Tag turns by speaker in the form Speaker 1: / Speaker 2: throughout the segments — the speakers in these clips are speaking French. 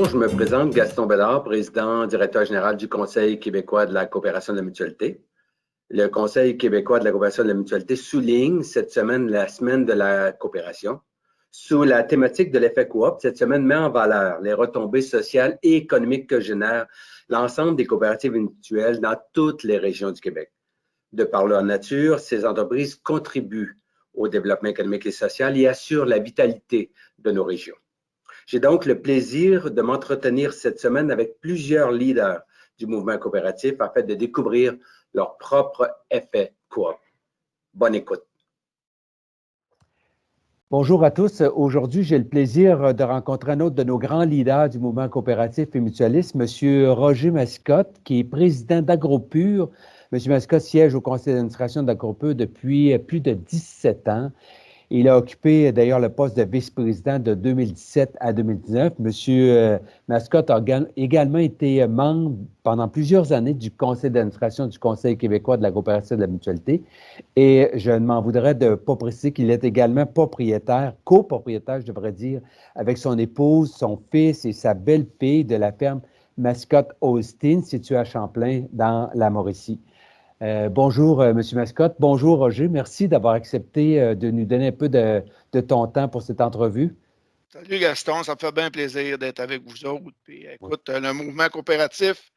Speaker 1: Bonjour, je me présente Gaston Bédard, président, directeur général du Conseil québécois de la coopération de la mutualité. Le Conseil québécois de la coopération de la mutualité souligne cette semaine la semaine de la coopération. Sous la thématique de l'effet coop, cette semaine met en valeur les retombées sociales et économiques que génèrent l'ensemble des coopératives mutuelles dans toutes les régions du Québec. De par leur nature, ces entreprises contribuent au développement économique et social et assurent la vitalité de nos régions. J'ai donc le plaisir de m'entretenir cette semaine avec plusieurs leaders du mouvement coopératif afin de découvrir leur propre effet coop. Bonne écoute.
Speaker 2: Bonjour à tous. Aujourd'hui, j'ai le plaisir de rencontrer un autre de nos grands leaders du mouvement coopératif et mutualiste, M. Roger Mascotte, qui est président d'AgroPure. M. Mascotte siège au conseil d'administration d'AgroPure depuis plus de 17 ans. Il a occupé d'ailleurs le poste de vice-président de 2017 à 2019. M. Mascotte a également été membre pendant plusieurs années du conseil d'administration du Conseil québécois de la coopération de la mutualité. Et je ne m'en voudrais de ne pas préciser qu'il est également propriétaire, copropriétaire, je devrais dire, avec son épouse, son fils et sa belle-fille de la ferme Mascotte Austin, située à Champlain, dans la Mauricie. Bonjour, M. Mascotte. Bonjour, Roger. Merci d'avoir accepté de nous donner un peu de ton temps pour cette entrevue.
Speaker 3: Salut, Gaston. Ça me fait bien plaisir d'être avec vous autres. Puis, écoute, le mouvement coopératif,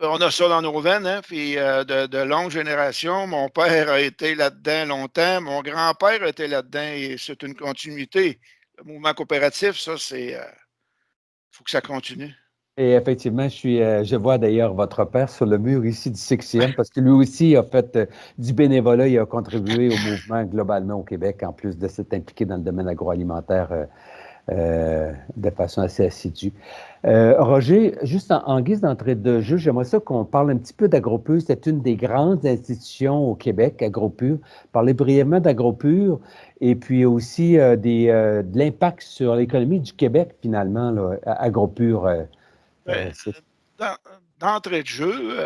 Speaker 3: on a ça dans nos veines, hein, puis de longues générations. Mon père a été là-dedans longtemps. Mon grand-père a été là-dedans et c'est une continuité. Le mouvement coopératif, ça, c'est... faut que ça continue.
Speaker 2: Et effectivement, je vois d'ailleurs votre père sur le mur ici du 6e parce que lui aussi a fait du bénévolat et a contribué au mouvement globalement au Québec, en plus de s'être impliqué dans le domaine agroalimentaire de façon assez assidue. Roger, juste en guise d'entrée de jeu, j'aimerais ça qu'on parle un petit peu d'AgroPure. C'est une des grandes institutions au Québec, AgroPure. Parlez brièvement d'AgroPure et puis aussi de l'impact sur l'économie du Québec, finalement, là, AgroPure.
Speaker 3: D'entrée de jeu,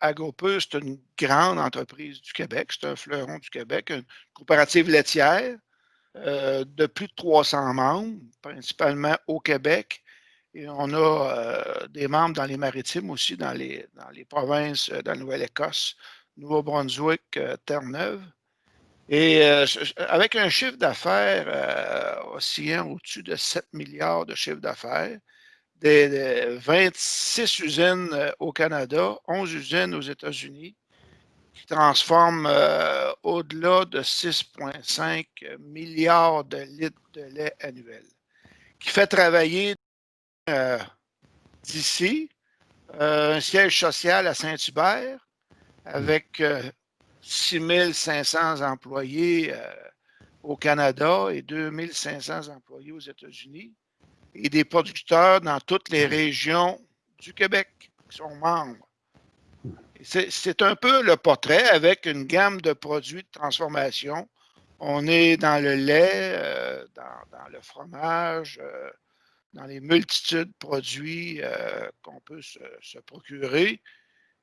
Speaker 3: AgroPure, c'est une grande entreprise du Québec. C'est un fleuron du Québec, une coopérative laitière de plus de 300 membres, principalement au Québec. Et on a des membres dans les maritimes aussi, dans les provinces de la Nouvelle-Écosse, Nouveau-Brunswick, Terre-Neuve. Et avec un chiffre d'affaires oscillant au-dessus de 7 milliards de chiffre d'affaires, des 26 usines au Canada, 11 usines aux États-Unis, qui transforment au-delà de 6,5 milliards de litres de lait annuel, qui fait travailler d'ici un siège social à Saint-Hubert avec 6 500 employés au Canada et 2 500 employés aux États-Unis, et des producteurs dans toutes les régions du Québec qui sont membres. C'est un peu le portrait avec une gamme de produits de transformation. On est dans le lait, dans le fromage, dans les multitudes de produits qu'on peut se procurer.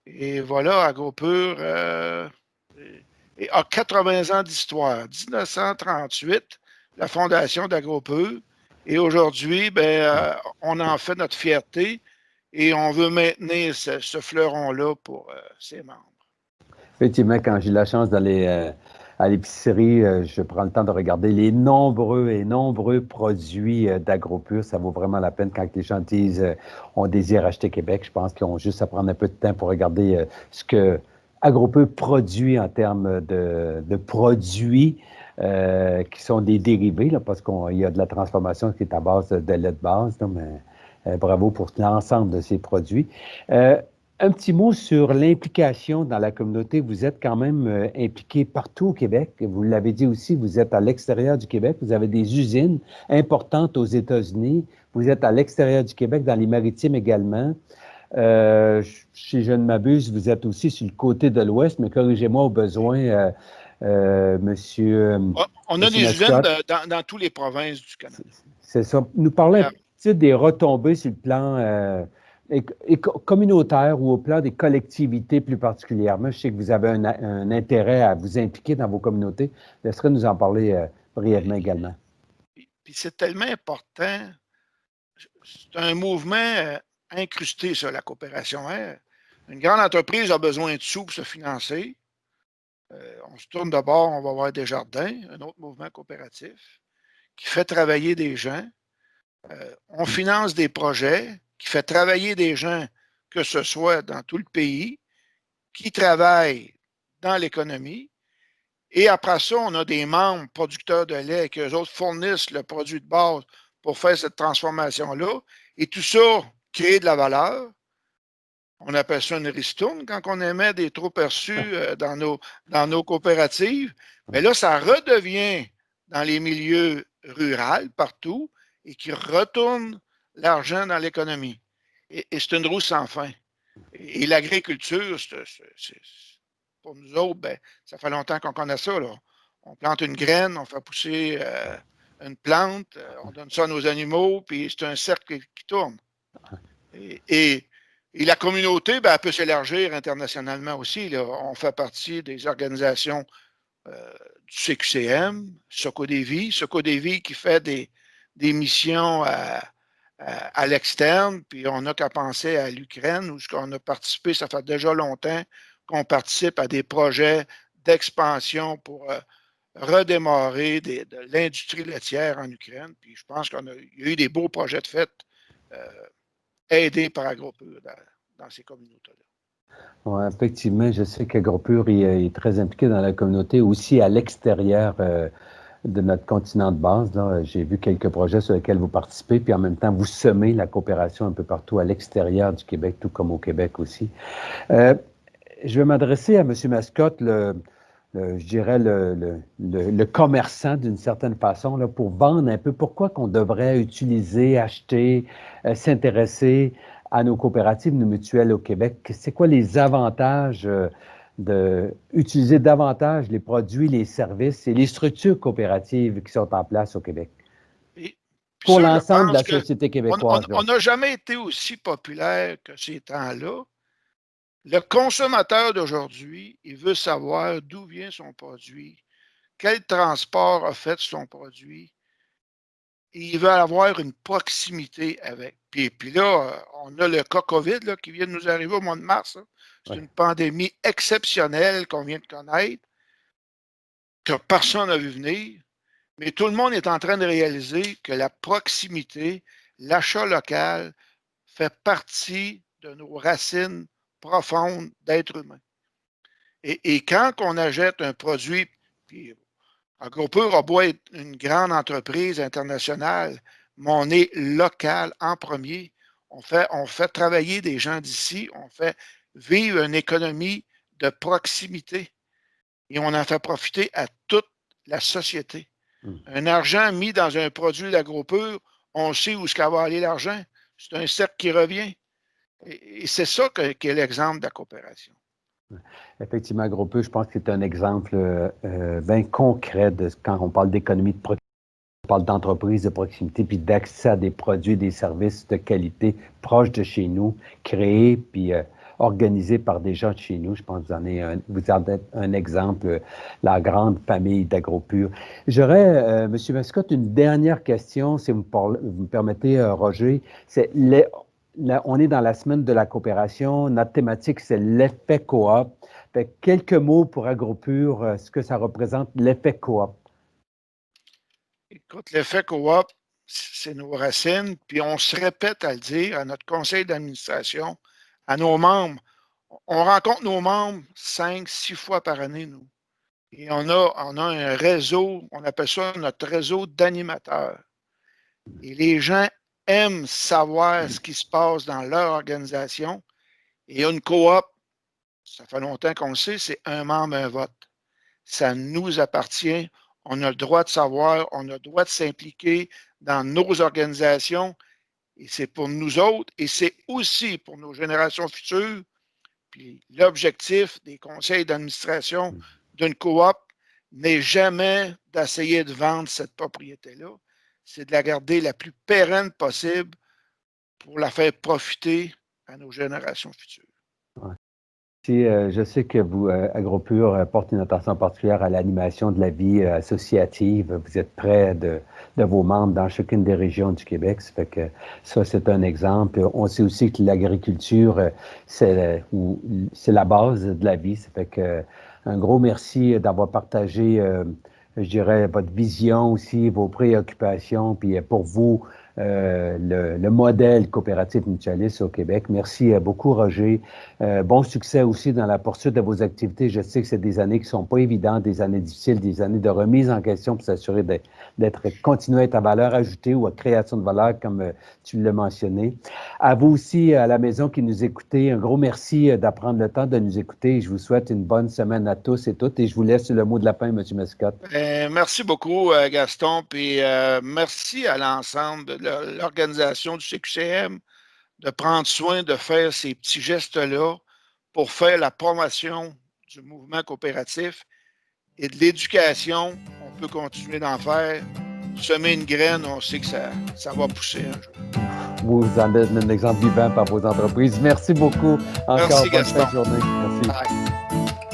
Speaker 3: Et voilà, AgroPure a 80 ans d'histoire. 1938, la fondation d'AgroPure. Et aujourd'hui, on en fait notre fierté et on veut maintenir ce fleuron-là pour ses membres.
Speaker 2: Effectivement, quand j'ai la chance d'aller à l'épicerie, je prends le temps de regarder les nombreux produits d'AgroPure. Ça vaut vraiment la peine quand les gens disent on désire acheter Québec. Je pense qu'ils ont juste à prendre un peu de temps pour regarder ce que AgroPure produit en termes de produits qui sont des dérivés, là, parce qu'il y a de la transformation qui est à base de lait de base. Là, mais, bravo pour l'ensemble de ces produits. Un petit mot sur l'implication dans la communauté. Vous êtes quand même impliqué partout au Québec. Vous l'avez dit aussi, vous êtes à l'extérieur du Québec. Vous avez des usines importantes aux États-Unis. Vous êtes à l'extérieur du Québec, dans les maritimes également. Si je ne m'abuse, vous êtes aussi sur le côté de l'Ouest, mais corrigez-moi au besoin, monsieur.
Speaker 3: On a des usines dans toutes les provinces du Canada.
Speaker 2: C'est ça. Nous parlez un petit peu des retombées sur le plan communautaire ou au plan des collectivités plus particulièrement. Je sais que vous avez un intérêt à vous impliquer dans vos communautés. Laisserait nous en parler brièvement également.
Speaker 3: Puis c'est tellement important. c'est un mouvement incrusté, ça, la coopération. Hein? Une grande entreprise a besoin de sous pour se financer. On se tourne d'abord, on va voir Desjardins, un autre mouvement coopératif, qui fait travailler des gens. On finance des projets, qui fait travailler des gens, que ce soit dans tout le pays, qui travaillent dans l'économie. Et après ça, on a des membres producteurs de lait qui, eux autres, fournissent le produit de base pour faire cette transformation-là. Et tout ça crée de la valeur. On appelle ça une ristourne quand on émet des trop perçus dans nos coopératives. Mais là, ça redevient dans les milieux ruraux, partout, et qui retourne l'argent dans l'économie. Et c'est une roue sans fin. Et l'agriculture, pour nous autres, ben, ça fait longtemps qu'on connaît ça. Là. On plante une graine, on fait pousser une plante, on donne ça à nos animaux, puis c'est un cercle qui tourne. Et la communauté, ben, elle peut s'élargir internationalement aussi. Là. On fait partie des organisations du CQCM, Socodevi qui fait des missions à l'externe, puis on n'a qu'à penser à l'Ukraine, où on a participé, ça fait déjà longtemps qu'on participe à des projets d'expansion pour redémarrer de l'industrie laitière en Ukraine. Puis je pense qu'il y a eu des beaux projets de fait aidés par AgroPure dans ces communautés-là.
Speaker 2: Ouais, effectivement, je sais qu'AgroPure est très impliqué dans la communauté, aussi à l'extérieur de notre continent de base. J'ai vu quelques projets sur lesquels vous participez, puis en même temps, vous semez la coopération un peu partout à l'extérieur du Québec, tout comme au Québec aussi. Je vais m'adresser à M. Mascotte, je dirais le commerçant d'une certaine façon, là, pour vendre un peu pourquoi qu'on devrait utiliser, acheter, s'intéresser à nos coopératives, nos mutuelles au Québec. C'est quoi les avantages d'utiliser davantage les produits, les services et les structures coopératives qui sont en place au Québec? Pour l'ensemble de la société québécoise.
Speaker 3: On n'a jamais été aussi populaire que ces temps-là. Le consommateur d'aujourd'hui, il veut savoir d'où vient son produit, quel transport a fait son produit. Et il veut avoir une proximité avec. Puis là, on a le cas COVID là, qui vient de nous arriver au mois de mars. C'est une pandémie exceptionnelle qu'on vient de connaître, que personne n'a vu venir. Mais tout le monde est en train de réaliser que la proximité, l'achat local fait partie de nos racines profondes d'être humain. Et quand on achète un produit, puis AgroPure a beau être une grande entreprise internationale, mais on est local en premier. On fait travailler des gens d'ici, on fait vivre une économie de proximité et on en fait profiter à toute la société. Un argent mis dans un produit d'AgroPure, on sait où va aller l'argent. C'est un cercle qui revient. Et c'est ça qu'est l'exemple de la coopération.
Speaker 2: Effectivement, AgroPure, je pense que c'est un exemple bien concret de quand on parle d'économie de proximité, on parle d'entreprise de proximité, puis d'accès à des produits, des services de qualité proches de chez nous, créés, puis organisés par des gens de chez nous. Je pense que vous en êtes un exemple, la grande famille d'AgroPure. J'aurais, M. Mascotte, une dernière question, si vous me permettez, Roger. C'est on est dans la semaine de la coopération. Notre thématique, c'est l'effet coop. Fait quelques mots pour AgroPure, ce que ça représente, l'effet coop.
Speaker 3: Écoute, l'effet coop, c'est nos racines, puis on se répète à le dire à notre conseil d'administration, à nos membres. On rencontre nos membres 5-6 fois par année, nous. Et on a un réseau, on appelle ça notre réseau d'animateurs. Et les gens aiment savoir ce qui se passe dans leur organisation. Et une coop, ça fait longtemps qu'on le sait, c'est un membre, un vote. Ça nous appartient. On a le droit de savoir, on a le droit de s'impliquer dans nos organisations. Et c'est pour nous autres et c'est aussi pour nos générations futures. Puis l'objectif des conseils d'administration d'une coop n'est jamais d'essayer de vendre cette propriété-là. C'est de la garder la plus pérenne possible pour la faire profiter à nos générations futures.
Speaker 2: Ouais. Je sais que vous, AgroPure, porte une attention particulière à l'animation de la vie associative. Vous êtes près de vos membres dans chacune des régions du Québec. Ça fait que ça, c'est un exemple. On sait aussi que l'agriculture, c'est la base de la vie. Ça fait que un gros merci d'avoir partagé, je dirais, votre vision aussi, vos préoccupations, puis pour vous, le modèle coopératif mutualiste au Québec. Merci beaucoup, Roger. Bon succès aussi dans la poursuite de vos activités. Je sais que c'est des années qui ne sont pas évidentes, des années difficiles, des années de remise en question pour s'assurer continuer à être à valeur ajoutée ou à création de valeur, comme tu l'as mentionné. À vous aussi, à la maison qui nous écoutez, un gros merci d'apprendre le temps de nous écouter. Je vous souhaite une bonne semaine à tous et toutes et je vous laisse le mot de la fin, M. Mascotte.
Speaker 3: Merci beaucoup, Gaston, puis merci à l'ensemble de l'organisation du CQCM de prendre soin de faire ces petits gestes-là pour faire la promotion du mouvement coopératif et de l'éducation. On peut continuer d'en faire. Semer une graine, on sait que ça va pousser un jour.
Speaker 2: Vous en êtes un exemple vivant par vos entreprises. Merci beaucoup. Encore
Speaker 3: Merci,
Speaker 2: bonne
Speaker 3: Gaston.
Speaker 2: fin de journée. Merci.
Speaker 3: Bye.